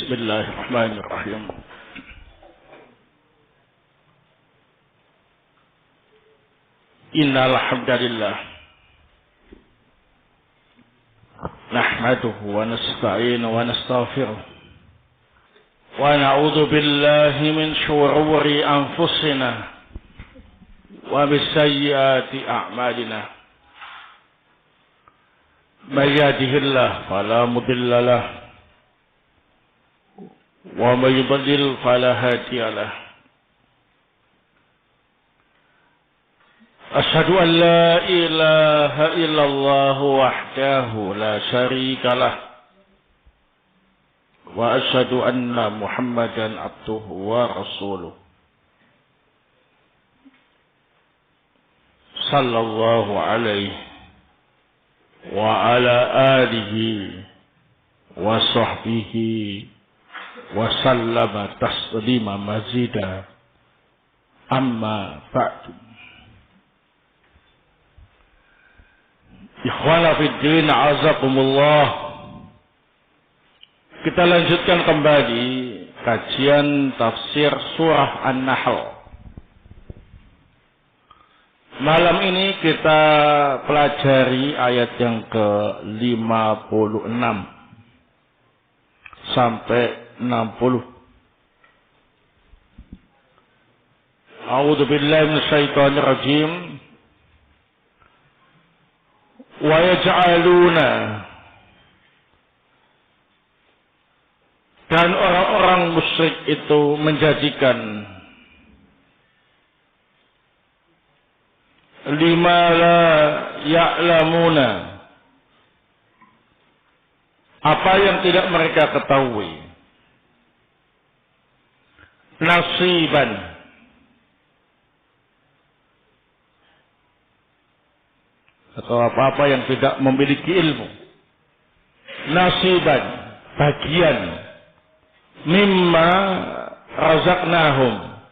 Bismillahirrahmanirrahim. Innal hamdalillah nahmaduhu wa nasta'inu wa nastaghfiruh wa na'udzu billahi min shururi anfusina wa min sayyiati a'malina. May yahdihillahu fala mudilla lahu wa may yudlil fala hadiya lahu. Asyhadu an la ilaha illallah wahdahu la syarika lah wa asyhadu anna Muhammadan abduhu wa rasuluh sallallahu alaihi wa ala alihi wa sahbihi wa sallama taslima mazida. Amma ba'du. Ikhwana fiddin, azakumullah. Kita lanjutkan kembali kajian tafsir surah An-Nahl. Malam ini kita pelajari ayat yang ke-56 sampai 60. A'udzu billahi minasyaitonir rajim. Wa yaj'aluna, dan orang-orang musyrik itu menjadikan lima la ya'lamuna, apa yang tidak mereka ketahui, nasiban, atau apa-apa yang tidak memiliki ilmu, nasiban, bagian, mimma razaqnahum,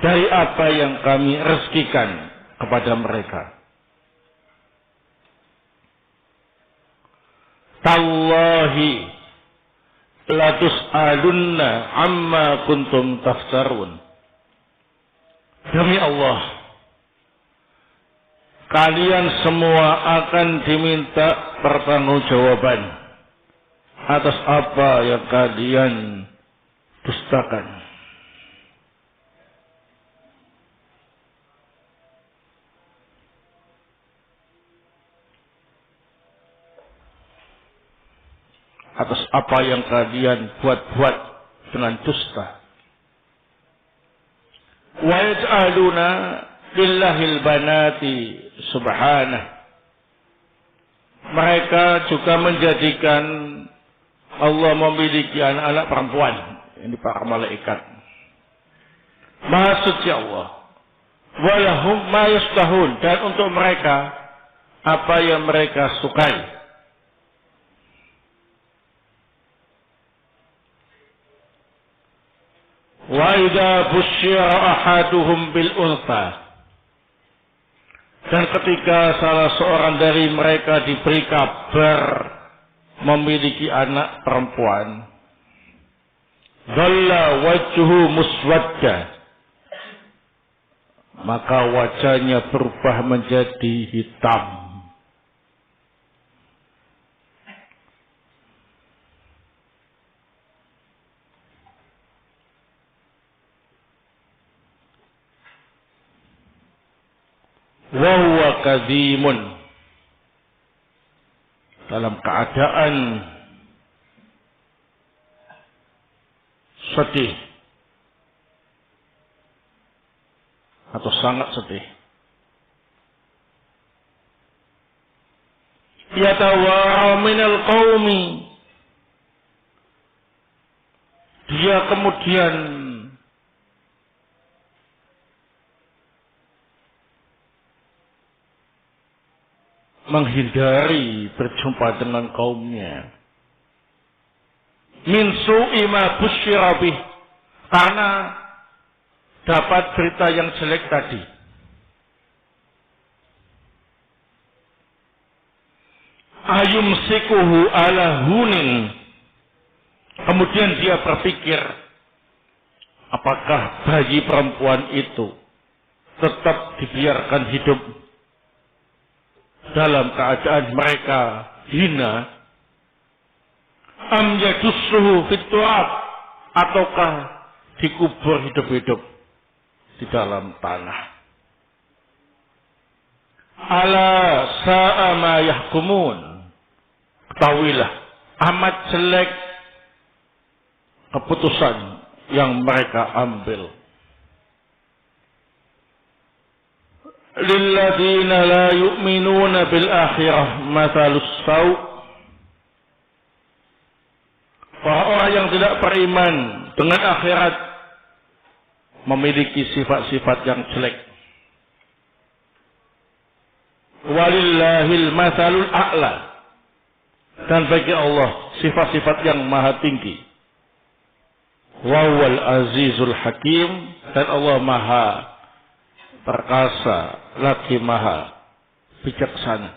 dari apa yang kami rezekikan kepada mereka. Tallahi latus'alunna amma kuntum tafsarun. Demi Allah, kalian semua akan diminta pertanggungjawaban atas apa yang kalian dustakan. Atas apa yang kalian buat-buat dengan dusta. Wa yaj'aluna lillahil banati subhanah. Mereka juga menjadikan Allah memiliki anak-anak perempuan. Ini para malaikat. Maha suci Allah. Walahum ma yashtahun, dan untuk mereka apa yang mereka sukai. Wa idza busyira ahaduhum bil untha, dan ketika salah seorang dari mereka diberi kabar memiliki anak perempuan, dhalla wajhu muswadda, maka wajahnya berubah menjadi hitam. Wa huwa kadhimun, dalam keadaan sedih atau sangat sedih. Yatawara minal qaumi, dia kemudian menghindari berjumpa dengan kaumnya. Min su'i ma busyira bih, karena dapat berita yang jelek tadi. Ayumsikuhu ala hunin, Kemudian dia berpikir, apakah bayi perempuan itu tetap dibiarkan hidup dalam keadaan mereka hina, am yadussuhu fit turab, ataukah dikubur hidup-hidup di dalam tanah. Ala sa'a ma yahkumun. Ketahuilah, amat jelek keputusan yang mereka ambil. Lilladzina la yu'minuna bil akhirah mathalus saw'. Orang yang tidak beriman dengan akhirat memiliki sifat-sifat yang jelek. Walillahil mathalul a'la. Dan bagi Allah sifat-sifat yang maha tinggi. Wawal azizul hakim. Dan Allah maha perkasa, lagi maha bijaksana.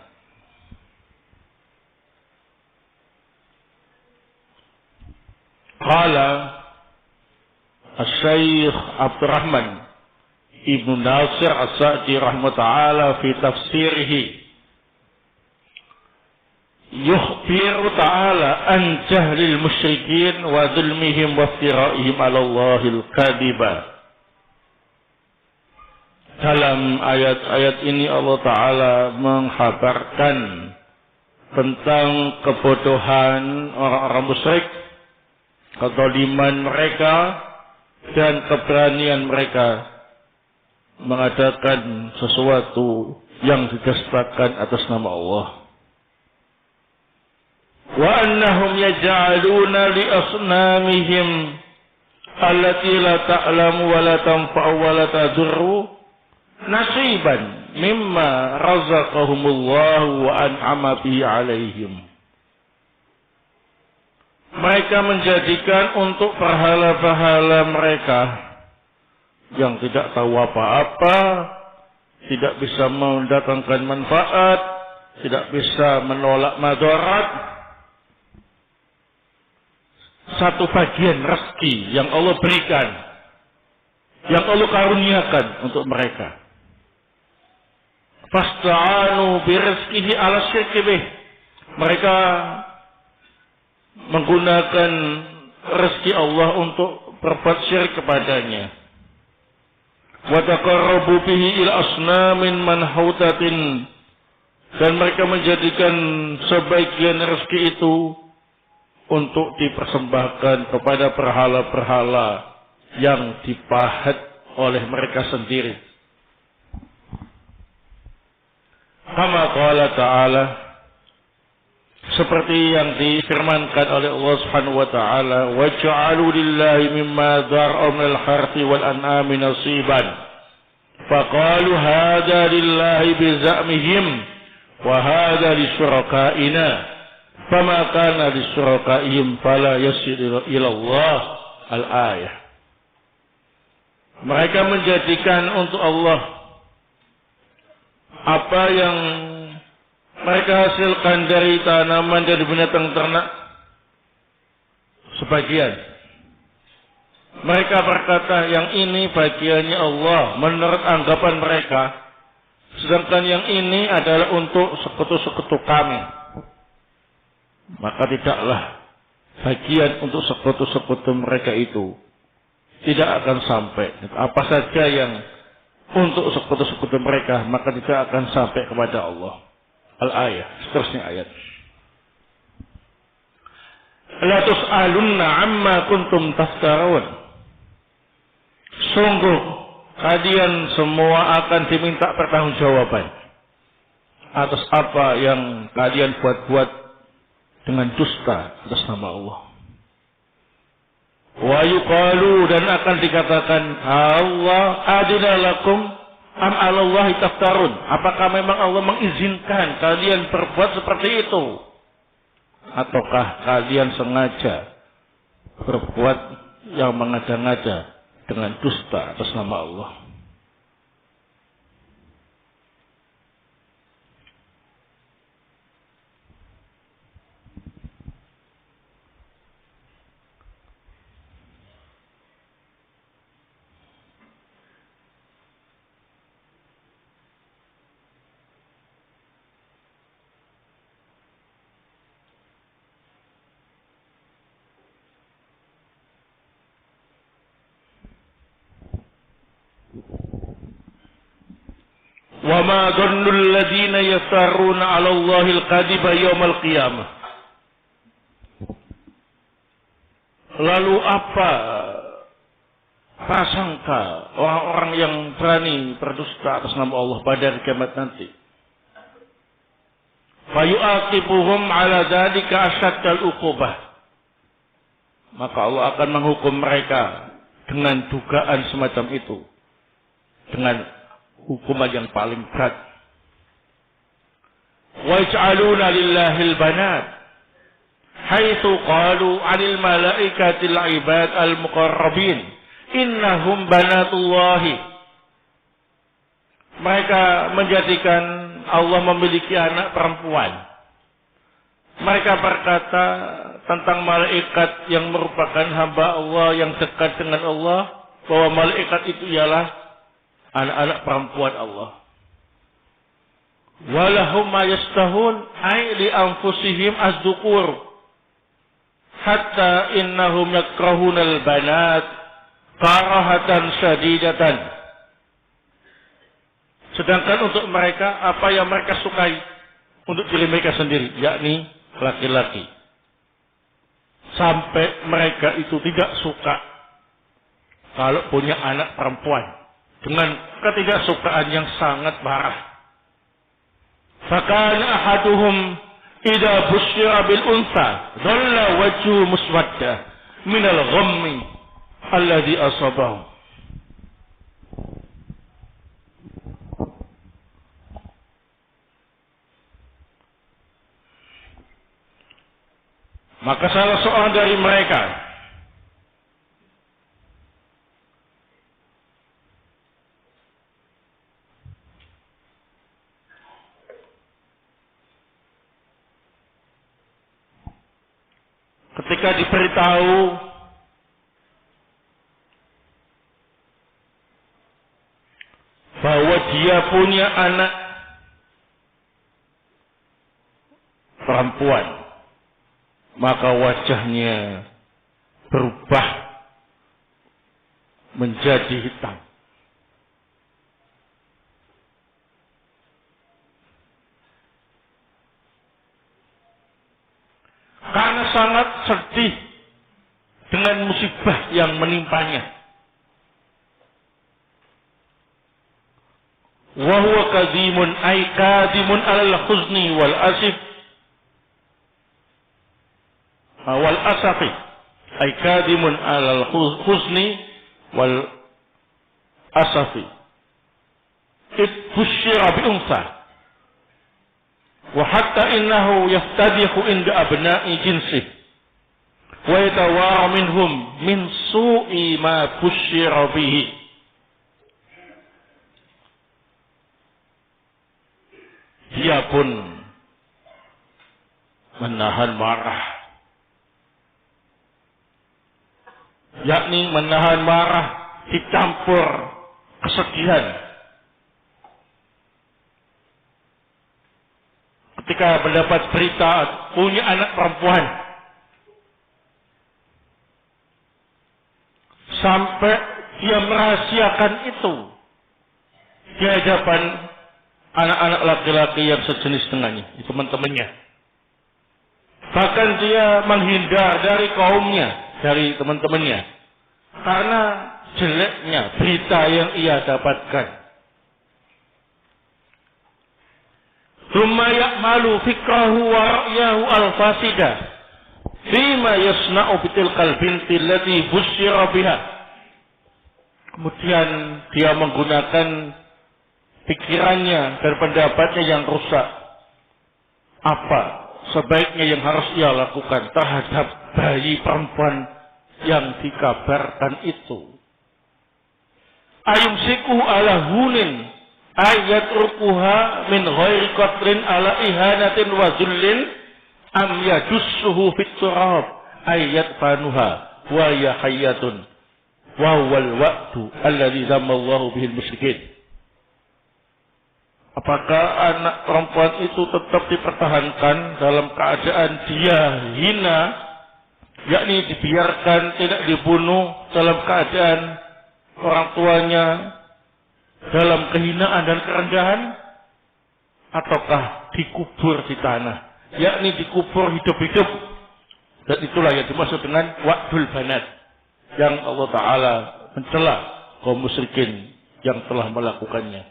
Qala Asy-Syaikh Abdurrahman Ibnu Nasir As-Sa'di rahimahullah fi tafsirihi, yukhbiru ta'ala an jahlil musyrikin wa dhulmihim wa iftira'ihim 'ala Allahil kadhiba. Dalam ayat-ayat ini Allah Ta'ala menghabarkan tentang kebodohan orang-orang musyrik, kezaliman mereka, dan keberanian mereka mengadakan sesuatu yang didustakan atas nama Allah. Wa annahum yaj'aluna li asnamihim allati la ta'lamu wa la tanfa'u wa la tadurru nasiban mimma razaqahumullahu wa an'ama bihi 'alaihim. Mereka menjadikan untuk berhala-berhala mereka yang tidak tahu apa-apa, tidak bisa mendatangkan manfaat, tidak bisa menolak madarat, satu bagian rezeki yang Allah berikan, yang Allah karuniakan untuk mereka. Fasta'anu birizqihi ala syirki bih. Mereka menggunakan rezeki Allah untuk berbuat syirik kepadanya. Wa taqarrabu bihi ila asnamin manhutatin. Dan mereka menjadikan sebagian rezeki itu untuk dipersembahkan kepada berhala-berhala yang dipahat oleh mereka sendiri. Kama qala ta'ala, seperti yang difirmankan oleh Allah Subhanahu wa taala, wa ja'alu lillahi mimma dzara'a minal harthi wal an'ami nasiban. Faqalu hadza lillahi bi za'mihim wa hadza li syurakaina. Fama kana li syurakaihim fala yasilu ila Allah. Al-ayah. Mereka menjadikan untuk Allah apa yang mereka hasilkan dari tanaman, dari binatang ternak, sebagian. Mereka berkata yang ini bagiannya Allah menurut anggapan mereka, sedangkan yang ini adalah untuk sekutu-sekutu kami. Maka tidaklah bagian untuk sekutu-sekutu mereka itu tidak akan sampai. Apa saja yang untuk sekutu-sekutu mereka, maka tidak akan sampai kepada Allah. Al-ayah, seterusnya ayat. La tus'alunna amma kuntum taftarun. Sungguh kalian semua akan diminta pertanggungjawaban atas apa yang kalian buat-buat dengan dusta atas nama Allah. Wa yuqalu, dan akan dikatakan, Allah adina lakum am 'alallahi taftarun. Apakah memang Allah mengizinkan kalian berbuat seperti itu? Ataukah kalian sengaja berbuat yang mengada-ngada dengan dusta atas nama Allah? Wa ma dhannul ladzina yaftaruna 'ala Allahi al-kadhiba yaumal qiyamah. Lalu apa prasangka orang-orang yang berani berdusta atas nama Allah pada hari kiamat nanti? Fayu'aqibuhum 'ala dzalika asyaddal uqubah. Maka Allah akan menghukum mereka dengan dugaan semacam itu, dengan hukuman yang paling berat. Wa yaj'aluna lillahil banat haitsu qalu 'anil malaikatil 'ibad al-muqarrabin innahum banatullahi. Mereka menjadikan Allah memiliki anak perempuan. Mereka berkata tentang malaikat yang merupakan hamba Allah yang dekat dengan Allah, bahwa malaikat itu ialah anak-anak perempuan Allah. Walahum ma yastahun ay li anfusihim az-zukur hatta innahum yakrahunal banat karahatan syadidatan. Sedangkan untuk mereka apa yang mereka sukai untuk diri mereka sendiri, yakni laki-laki. Sampai mereka itu tidak suka kalau punya anak perempuan, dengan ketidaksukaan yang sangat parah. Fakana ahaduhum idza busyira bil unsa dhalla wajhu muswadda min al ghammi alladhi asabahu. Maka salah seorang dari mereka ketika diberitahu bahwa dia punya anak perempuan, maka wajahnya berubah menjadi hitam. Karena sangat sedih dengan musibah yang menimpanya. Wa huwa kadimun ay kadimun alal khuzni wal asif wal asafi ay kadimun alal khuzni wal asafi id busyira bi unsa wa hatta innahu yaftadihu inda abna'i jinsih wa yatawara minhum min su'i ma busyira bihi. Dia pun menahan marah, yakni menahan marah dicampur kesedihan ketika mendapat berita punya anak perempuan, sampai dia merahasiakan itu di hadapan anak-anak laki-laki yang sejenis dengannya, teman-temannya. Bahkan dia menghindar dari kaumnya, dari teman-temannya, karena jeleknya berita yang ia dapatkan. Thumma ya'malu fikrahu wa ra'yahu al-fasida fima yasna'u bitilkal binti allati busyira biha. Kemudian dia menggunakan pikirannya dan pendapatnya yang rusak. Apa sebaiknya yang harus ia lakukan terhadap bayi perempuan yang dikabarkan itu? Ayumsiku ala hunin ayat rukuha min ghairi qatrin ala ihanatin wa zullin am yadussuhu fit turab ayat fanuha wa ya hayyatun wa wal waqtu alladhi zammallahu bihil musyrikin. Apakah anak perempuan itu tetap dipertahankan dalam keadaan dia hina, yakni dibiarkan tidak dibunuh dalam keadaan orang tuanya dalam kehinaan dan kerendahan, ataukah dikubur di tanah, yakni dikubur hidup-hidup. Dan itulah yang dimaksud dengan wa'dul banat, yang Allah Ta'ala mencela kaum musyrikin yang telah melakukannya.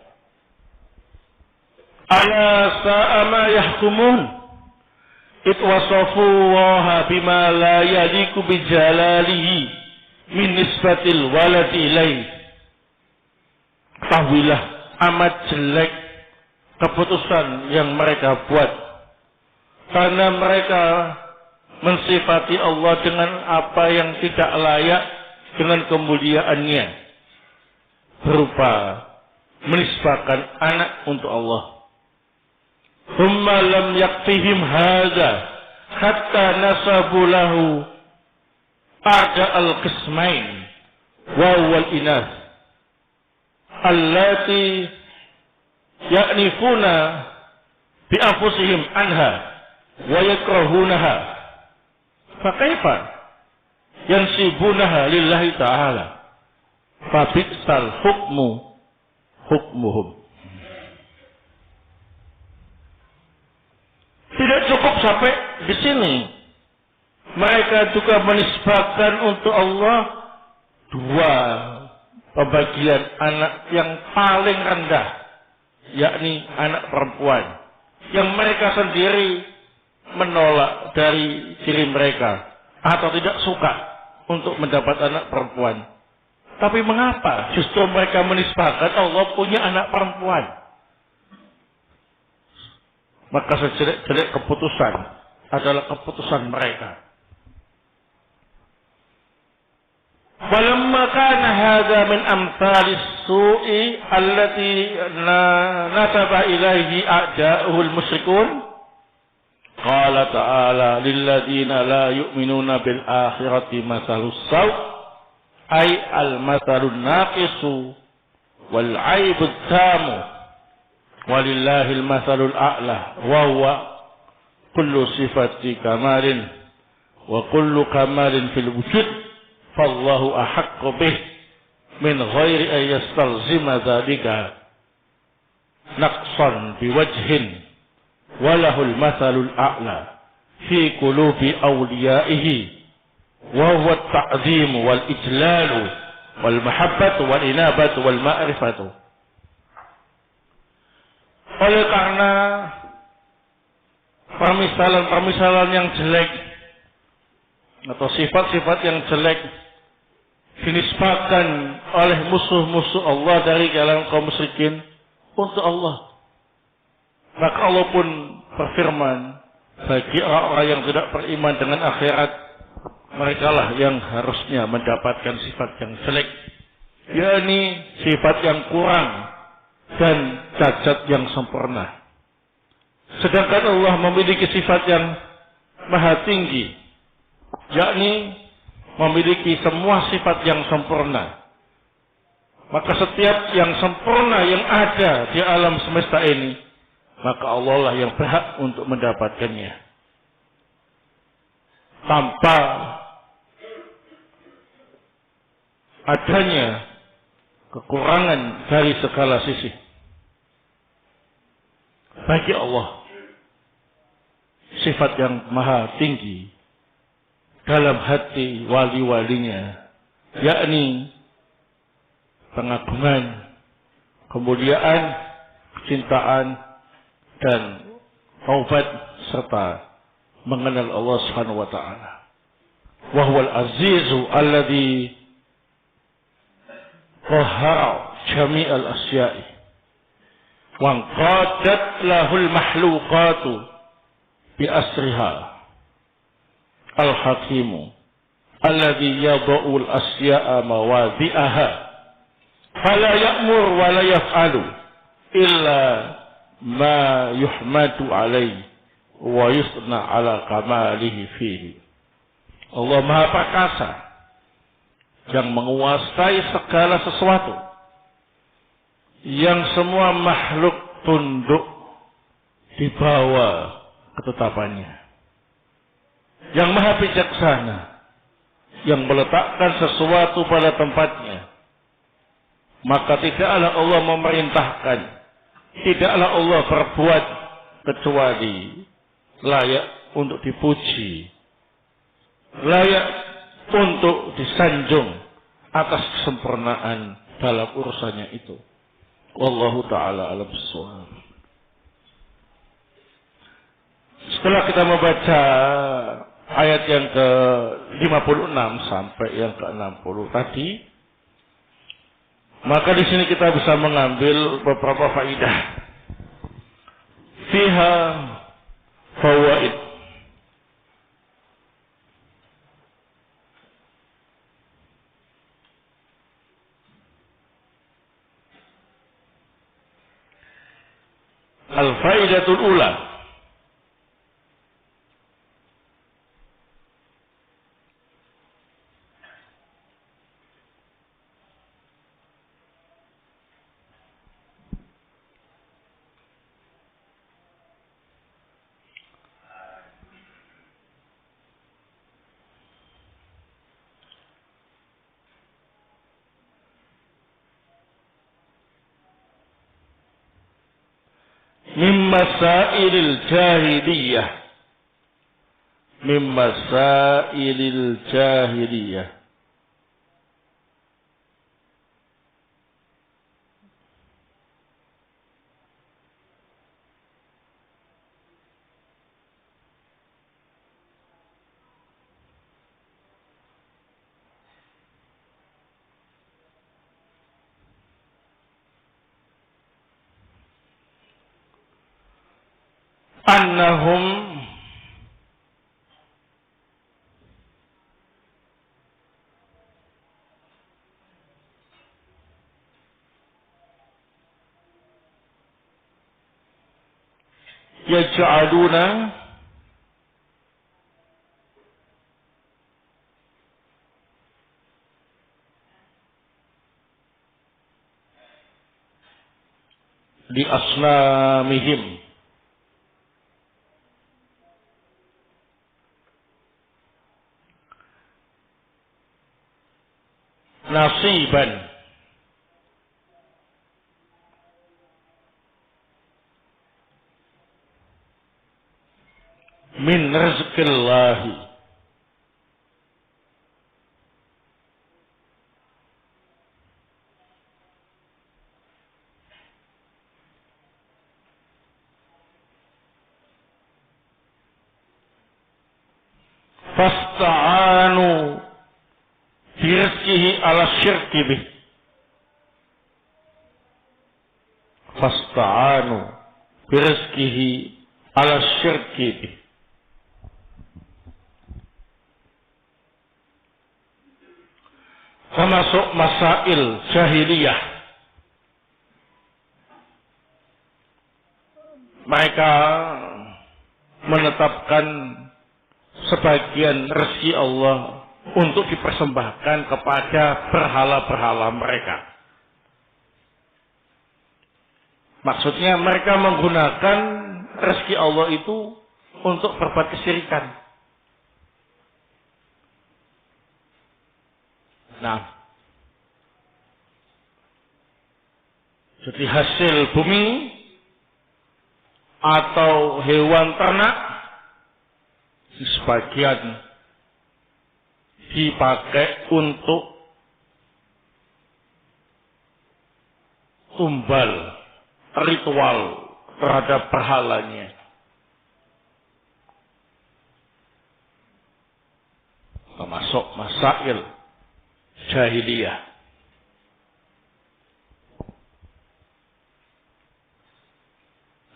Ala sa'a ma yahkumun itwasafu waha bima la yaliku bijalalihi min nisbatil waladi ilaih. Ketahuilah amat jelek keputusan yang mereka buat, karena mereka mensifati Allah dengan apa yang tidak layak dengan kemuliaannya, berupa menisbahkan anak untuk Allah. Thumma lam yakfihim hadza hatta nasabu lahu a'da al-qismain wa wal inath allati ya'nifuna bi anfusihim anha wa yakrahunaha, fa kaifa yansibunaha lillahi ta'ala fa bi'sal hukmuhum. Tidak cukup sampai di sini, mereka juga menisbahkan untuk Allah dua pembagian anak yang paling rendah, yakni anak perempuan, yang mereka sendiri menolak dari diri mereka atau tidak suka untuk mendapat anak perempuan. Tapi mengapa justru mereka menisbahkan Allah punya anak perempuan? Maka sejelek-jelek keputusan adalah keputusan mereka. Walamma kana hadza min amsalis su'i allati nasaba ilaihi a'da'uhul musyrikun, qala ta'ala lilladzina la yu'minuna bil akhirati masalus saw' ay al masalun naqisu wal 'aibut tamu walillahil masalul a'la wa huwa kullu sifati kamalin wa kullu kamalin fil wujud fallahu ahaqqu bih min ghairi an yastalzima dzalika naqsan biwajhin walahul masalul a'la fi qulubi awliyaihi wa huwa at-ta'zim wal ijlal wal mahabbatu wal inabatu wal ma'rifatu. Oleh karena permisalan-permisalan yang jelek atau sifat-sifat yang jelek dinisbahkan oleh musuh-musuh Allah dari kalangan kaum musyrikin untuk Allah, maka Allah pun berfirman, bagi orang-orang yang tidak beriman dengan akhirat, mereka lah yang harusnya mendapatkan sifat yang jelek, yakni sifat yang kurang dan cacat yang sempurna. Sedangkan Allah memiliki sifat yang maha tinggi, yakni memiliki semua sifat yang sempurna. Maka setiap yang sempurna yang ada di alam semesta ini, maka Allah lah yang berhak untuk mendapatkannya, tanpa adanya kekurangan dari segala sisi. Bagi Allah sifat yang maha tinggi dalam hati wali-walinya, yakni pengagungan, kemuliaan, kecintaan, dan taubat serta mengenal Allah Subhanahu wa taala. Wa huwal azizu alladzi qahhara jami'al asya'i wa qadat lahul makhluqatu bi asriha al-hakimu alladzi yad'u al-asya'a mawadhi'aha fala ya'mur wa la yaf'alu illa ma yuhmadu alaihi wa yusna ala kamalihi fihi. Allah Maha Perkasa yang menguasai segala sesuatu, yang semua makhluk tunduk di bawah ketetapannya, yang maha bijaksana, yang meletakkan sesuatu pada tempatnya, maka tidaklah Allah memerintahkan, tidaklah Allah berbuat kecuali layak untuk dipuji, layak untuk disanjung atas kesempurnaan dalam urusannya itu. Wallahu ta'ala alam bissawab. Setelah kita membaca ayat yang ke-56 sampai yang ke-60 tadi, maka di sini kita bisa mengambil beberapa faidah. Fiha fawaid. Al-faidatul ula. Min masailil jahiliyah. Min masailil jahiliyah. Annahum yaj'aluna di asnamihim nasiban min rizqillahi, fasta'anu birizqihi ala syirki bih. Fasta'anu birizqihi ala syirki bih. Termasuk masail jahiliyah. Mereka menetapkan sebagian rezeki Allah untuk dipersembahkan kepada berhala-berhala mereka. Maksudnya mereka menggunakan rezeki Allah itu untuk berbuat kesyirikan. Nah, jadi hasil bumi atau hewan ternak sebagian dipakai untuk tumbal ritual terhadap berhalanya. Termasuk masail jahiliyah.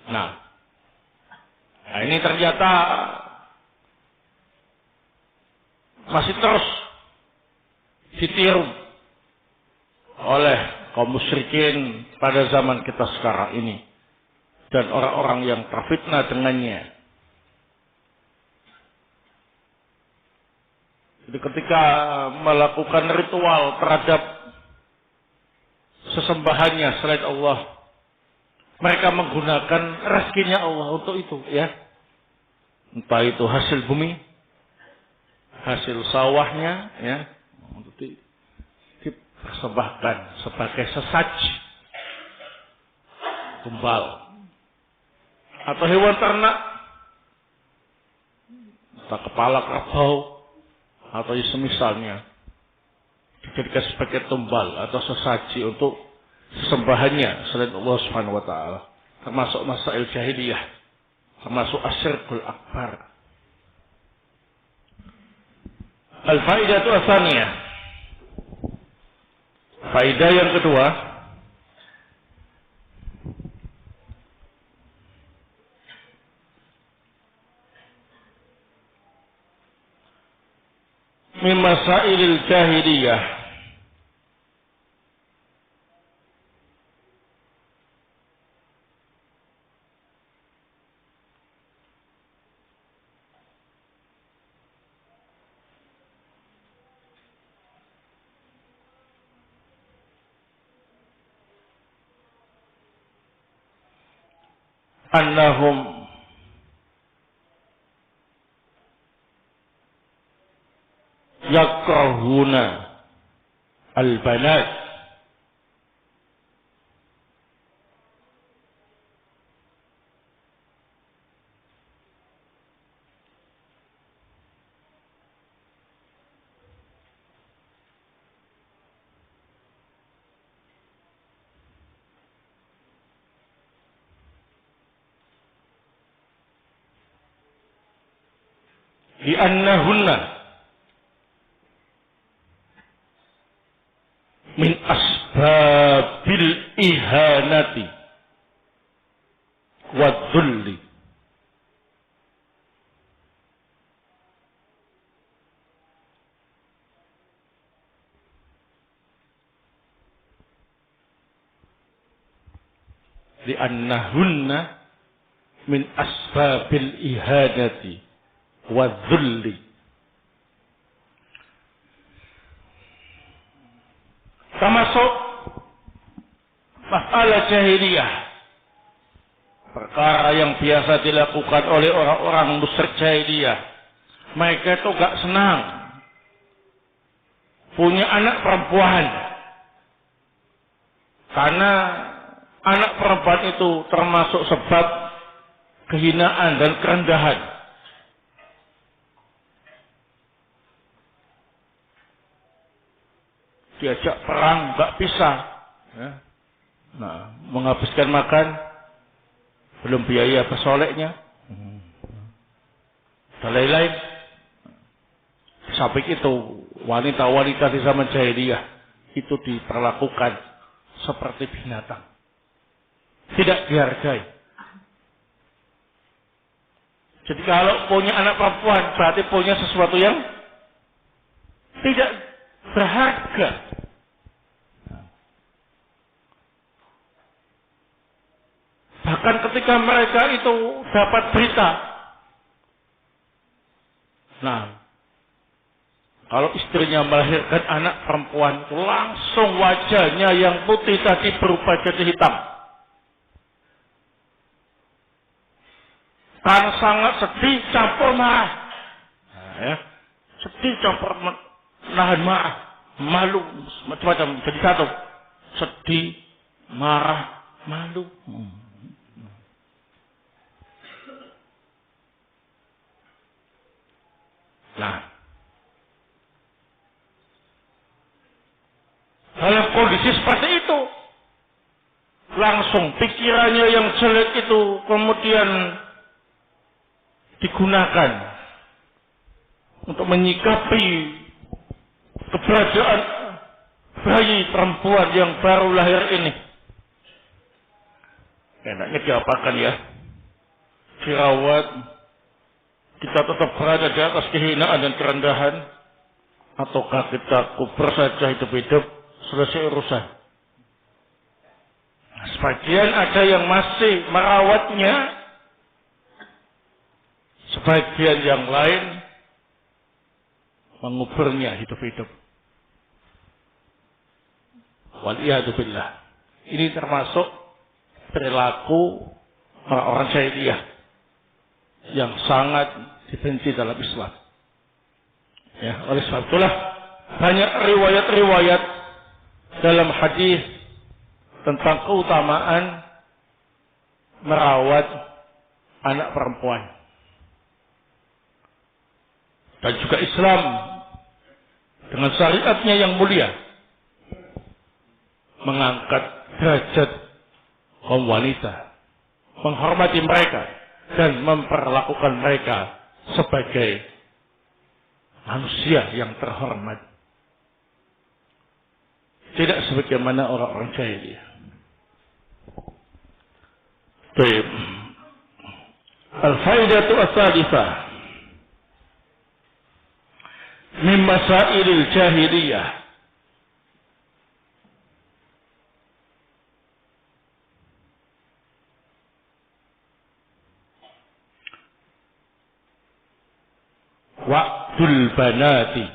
Nah, ini ternyata masih terus ditiru oleh kaum musyrikin pada zaman kita sekarang ini dan orang-orang yang terfitnah dengannya. Jadi ketika melakukan ritual terhadap sesembahannya selain Allah, mereka menggunakan rezekinya Allah untuk itu, ya. Entah itu hasil bumi, hasil sawahnya, ya, untuk persembahkan sebagai sesaji tumbal atau hewan ternak, atau kepala kerbau atau semisalnya, dijadikan sebagai tumbal atau sesaji untuk sembahannya selain Allah Subhanahu wa taala, termasuk masail jahiliyah, termasuk asyirkul akbar. Al-faidatu ats-tsaniyah. Faidah yang kedua, min masailil jahiliyah, annahum yakrahuna al-banat li'annahunna min asbabil ihanati wa dhulli. Li'annahunna min asbabil ihanati wa dhulli. Termasuk masalah jahiliyah, perkara yang biasa dilakukan oleh orang-orang musyrik jahiliyah. Mereka itu gak senang punya anak perempuan, karena anak perempuan itu termasuk sebab kehinaan dan kerendahan. Diajak perang gak bisa, ya. Nah, menghabiskan makan belum biaya pesoleknya, dan lain-lain. Samping itu, wanita-wanita di zaman jahiliyah itu diperlakukan seperti binatang, tidak dihargai. Jadi kalau punya anak perempuan berarti punya sesuatu yang tidak berharga. Bahkan ketika mereka itu dapat berita, nah, kalau istrinya melahirkan anak perempuan, langsung wajahnya yang putih tadi berubah jadi hitam. Karena sangat sedih campur marah. Nah, ya. Sedih campur nahan marah, malu, macam-macam jadi satu. Sedih, marah, malu. Nah, dalam kondisi seperti itu, langsung pikirannya yang jelek itu kemudian digunakan untuk menyikapi keberadaan bayi perempuan yang baru lahir ini. Enaknya diapakan ya? Dirawat, kita tetap berada di atas kehinaan dan kerendahan, ataukah kita kubur saja hidup-hidup, selesai urusan. Sebagian ada yang masih merawatnya, sebagian yang lain menguburnya hidup-hidup. Waliyahzubillah. Ini termasuk perilaku orang-orang jahiliyah yang sangat dibenci dalam Islam. Ya, oleh sebab itulah banyak riwayat-riwayat dalam hadis tentang keutamaan merawat anak perempuan. Dan juga Islam dengan syariatnya yang mulia mengangkat derajat kaum wanita, menghormati mereka dan memperlakukan mereka sebagai manusia yang terhormat. Tidak sebagaimana orang-orang jahiliyah. Baik. Al-faidatu as-salifah min masailil jahiliyah. Wa'dul banati.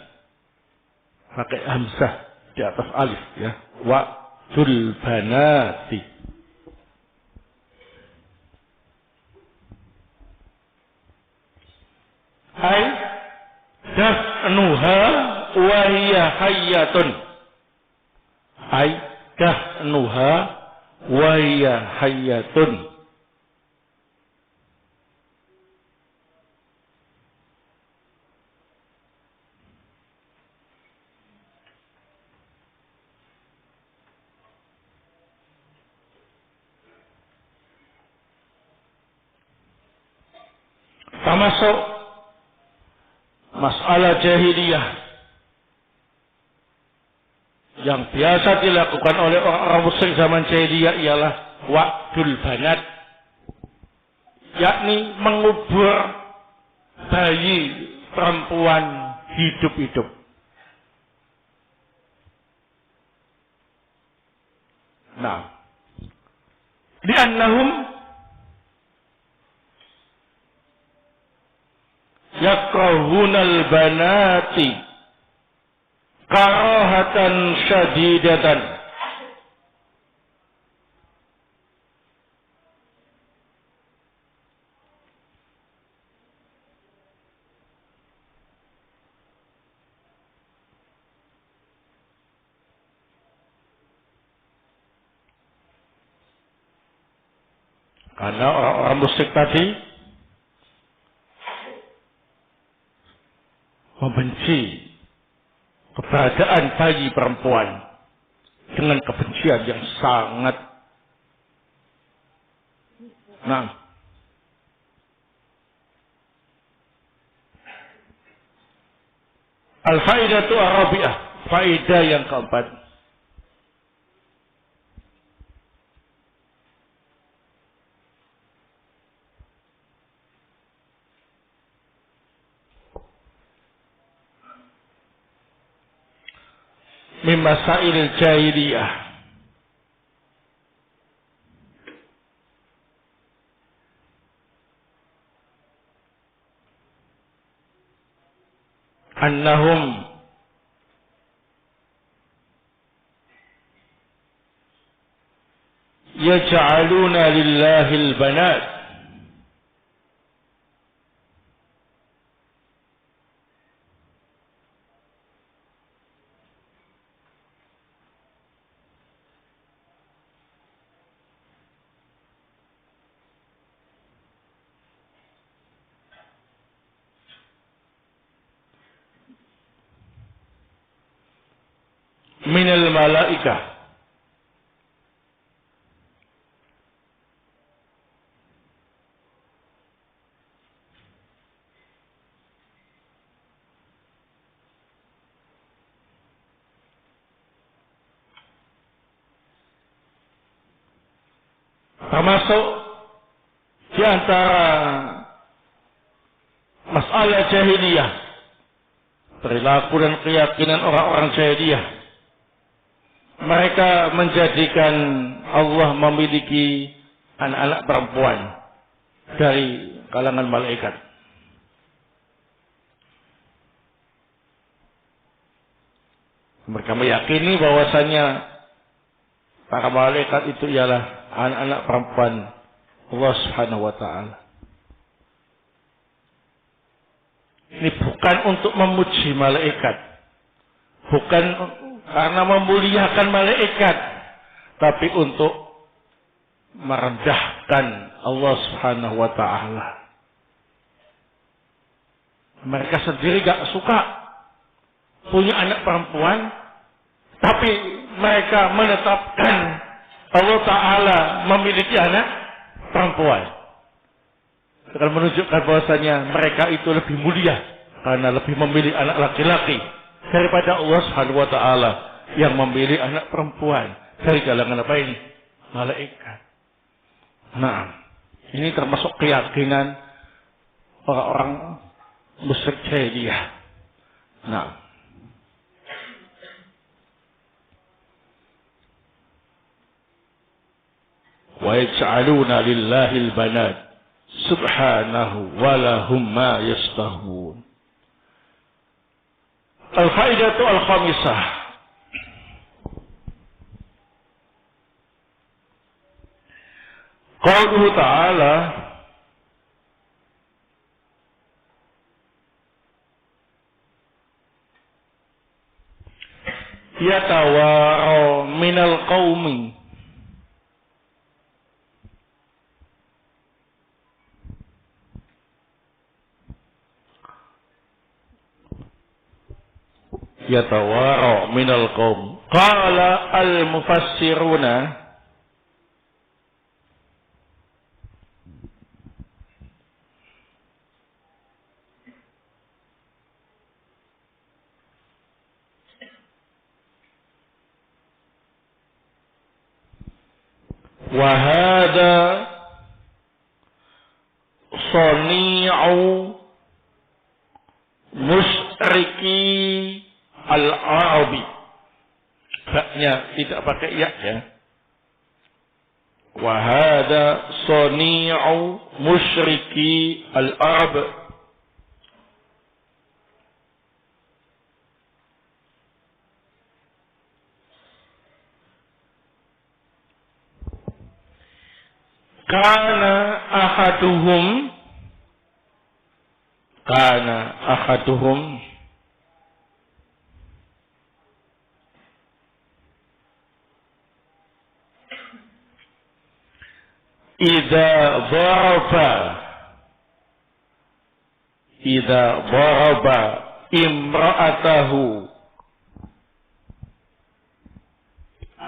Pakai hamzah di atas alif ya. Wa'dul banati. Hai dahnuha wa hiya hayyatun. Hai dahnuha wa hiya hayyatun. Termasuk masalah jahiliyah yang biasa dilakukan oleh orang-orang musyrik zaman jahiliyah ialah wa'dul banat, yakni mengubur bayi perempuan hidup-hidup. Nah, li'annahum yakrahunal banati karahatan syadidatan. Karena orang-orang musyrik tadi membenci keberadaan bayi perempuan dengan kebencian yang sangat. Nah, al-faidatu ar-rabi'ah, faidah yang keempat. Min masail jahiliyah, annahum yaj'aluna lillahi al-banat minal malaikah, termasuk di antara masalah jahiliyah, perilaku dan keyakinan orang-orang jahiliyah. Mereka menjadikan Allah memiliki anak-anak perempuan dari kalangan malaikat. Mereka meyakini bahwasanya para malaikat itu ialah anak-anak perempuan Allah Subhanahu wa ta'ala. Ini bukan untuk memuji malaikat, bukan karena memuliakan malaikat, tapi untuk merendahkan Allah Subhanahu wa taala. Mereka sendiri gak suka punya anak perempuan, tapi mereka menetapkan Allah Ta'ala memiliki anak perempuan. Akan menunjukkan bahwasanya mereka itu lebih mulia karena lebih memilih anak laki-laki daripada Allah Subhanahu wa taala yang memilih anak perempuan dari kalangan apa ini? Malaikat. Nah, ini termasuk keyakinan orang-orang musyrik jahiliyah. Nah, wa yaj'aluna lillahi al-banat subhanahu wa lahum ma yastahun. Al-faidatu al-khamisah. Qauluhu ta'ala yatawara minal qaumi yatawara minal qaum. Qala al-mufassiruna wa hadha sani'u musyriki al-arabi. Haknya tidak pakai ya, ya. Wa hadha sani'u musyriki al-arab. Kana ahaduhum idza daraba imra'atahu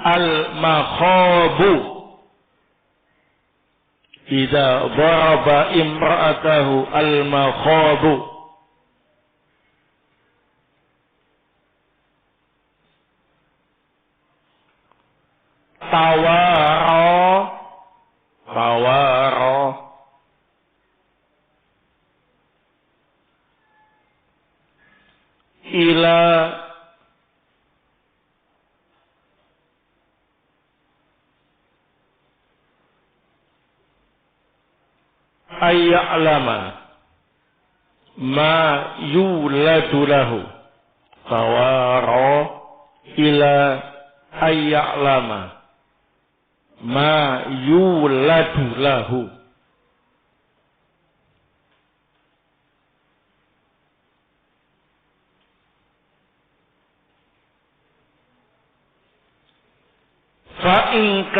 al-makhabu. Idza daraba imra'atahu al-makhabu tawara ila ayya'lama ma yuladu lahu. Tawara ila ayya'lama ma yuladu lahu. Fa in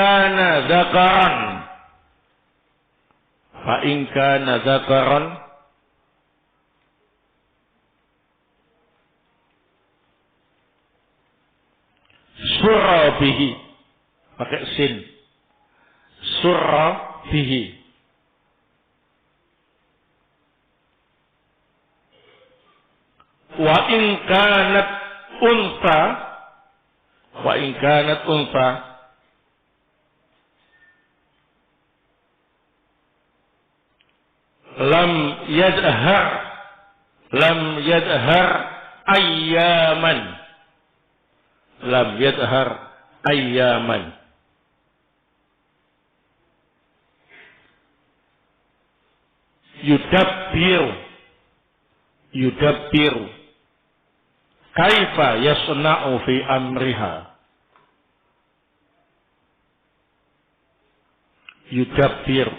kana dzakaran surra bihi, pakai sin, surra bihi. Wa in kanat unsa lam yadhar ayyaman yudabbiru kaifa yasna'u fi amriha. Yudabbiru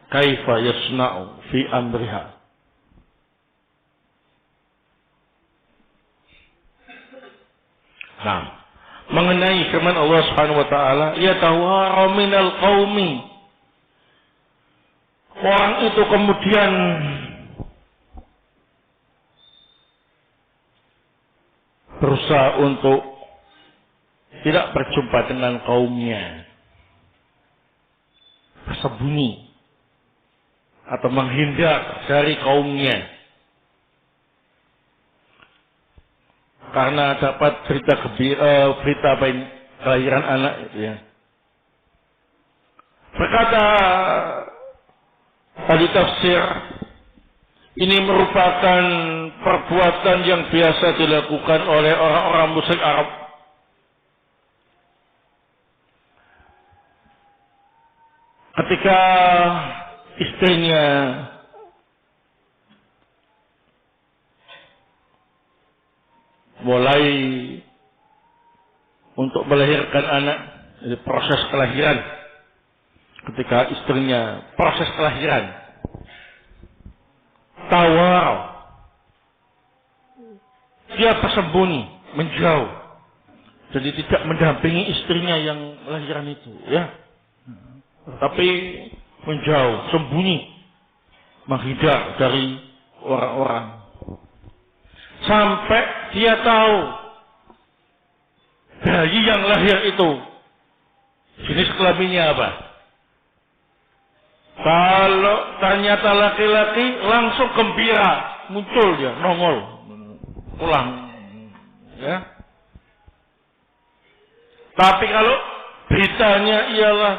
kaifa yasna'u fi amriha. Nah, mengenai firman Allah Subhanahu wa taala, yatawara minal qaumi. Orang itu kemudian berusaha untuk tidak berjumpa dengan kaumnya, bersembunyi atau menghindar dari kaumnya karena dapat berita kelahiran anak itu ya. Berkata ahli tafsir, ini merupakan perbuatan yang biasa dilakukan oleh orang-orang musyrik Arab. Ketika istrinya mulai untuk melahirkan anak, jadi proses kelahiran. Ketika istrinya proses kelahiran, tawar, dia bersembunyi, menjauh, jadi tidak mendampingi istrinya yang lahiran itu, ya. Tapi menjauh, sembunyi, menghindar dari orang-orang. Sampai dia tahu bayi yang lahir itu jenis kelaminnya apa. Kalau ternyata laki-laki, langsung gembira, muncul dia, nongol, pulang, ya. Tapi kalau beritanya ialah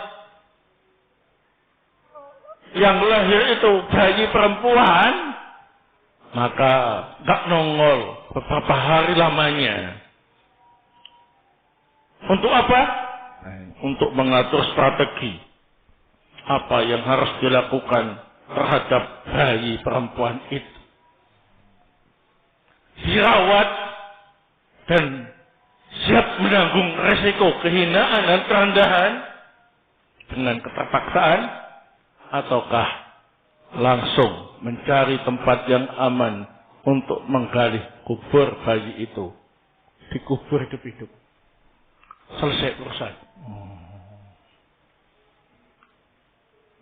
yang lahir itu bayi perempuan, maka gak nongol beberapa hari lamanya. Untuk apa? Untuk mengatur strategi apa yang harus dilakukan terhadap bayi perempuan itu. Dirawat dan siap menanggung resiko kehinaan dan kerendahan dengan keterpaksaan, ataukah langsung mencari tempat yang aman untuk menggali kubur bayi itu, dikubur hidup-hidup, selesai urusan.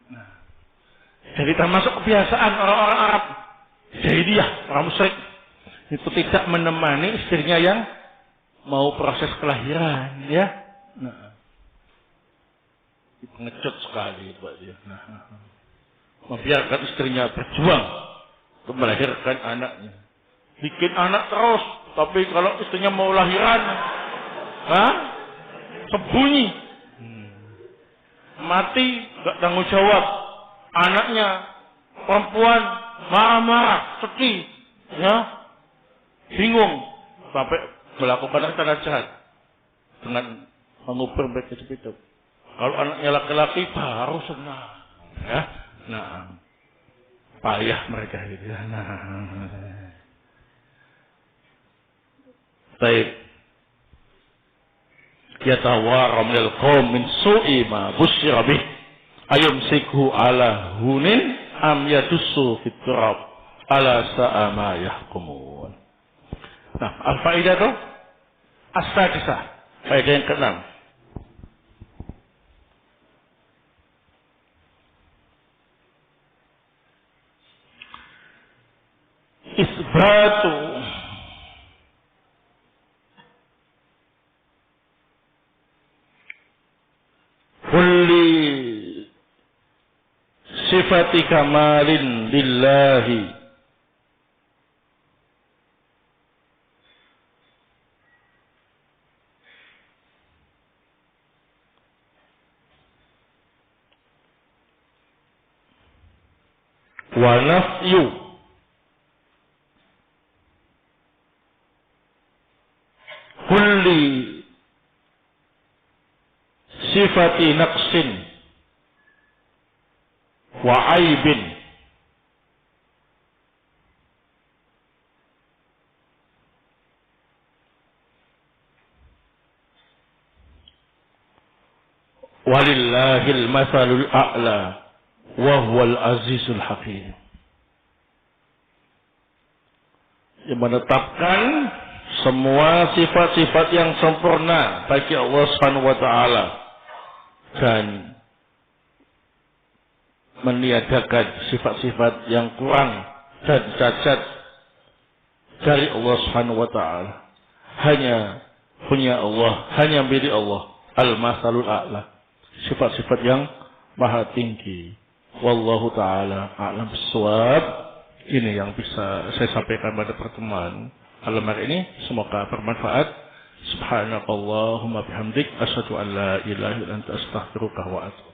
Nah, jadi termasuk kebiasaan orang-orang Arab jahiliyah, orang musyrik itu tidak menemani istrinya yang mau proses kelahiran, ya. Nah, pengecut sekali buat dia. Nah, membiarkan istrinya berjuang untuk melahirkan anaknya, bikin anak terus. Tapi kalau istrinya mau lahiran, sembunyi, mati, gak tanggung jawab. Anaknya perempuan marah-marah, sedih, ya, bingung, sampai melakukan rencana jahat dengan mengubur mereka hidup-hidup. Kalau anaknya laki-laki baru senang, ya. Nah, payah mereka gitu. Nah, baik. Yatawara minal qaum min su'i ma busyira bih ayumsikhu ala hunin am yadussu fit turab ala sa'a ma yahkumun. Nah, al-faidah itu as-sadisah, faedah yang ke-6. Isbatu kulli sifati kamalin lillahi wa nafyu kulli sifati naqsin wa aibin walillahil mathalul a'la wa huwal azizul hakim. Yang menetapkan semua sifat-sifat yang sempurna bagi Allah Subhanahu wa taala dan meniadakan sifat-sifat yang kurang dan cacat dari Allah Subhanahu wa taala. Hanya punya Allah, hanya milik Allah. Al-Masalul A'la. Sifat-sifat yang maha tinggi. Wallahu taala a'lam bissawab. Ini yang bisa saya sampaikan pada pertemuan malam hari ini. Semoga bermanfaat. Subhanakallahumma bihamdik asyhadu an la ilaha illa anta astaghfiruka wa atubu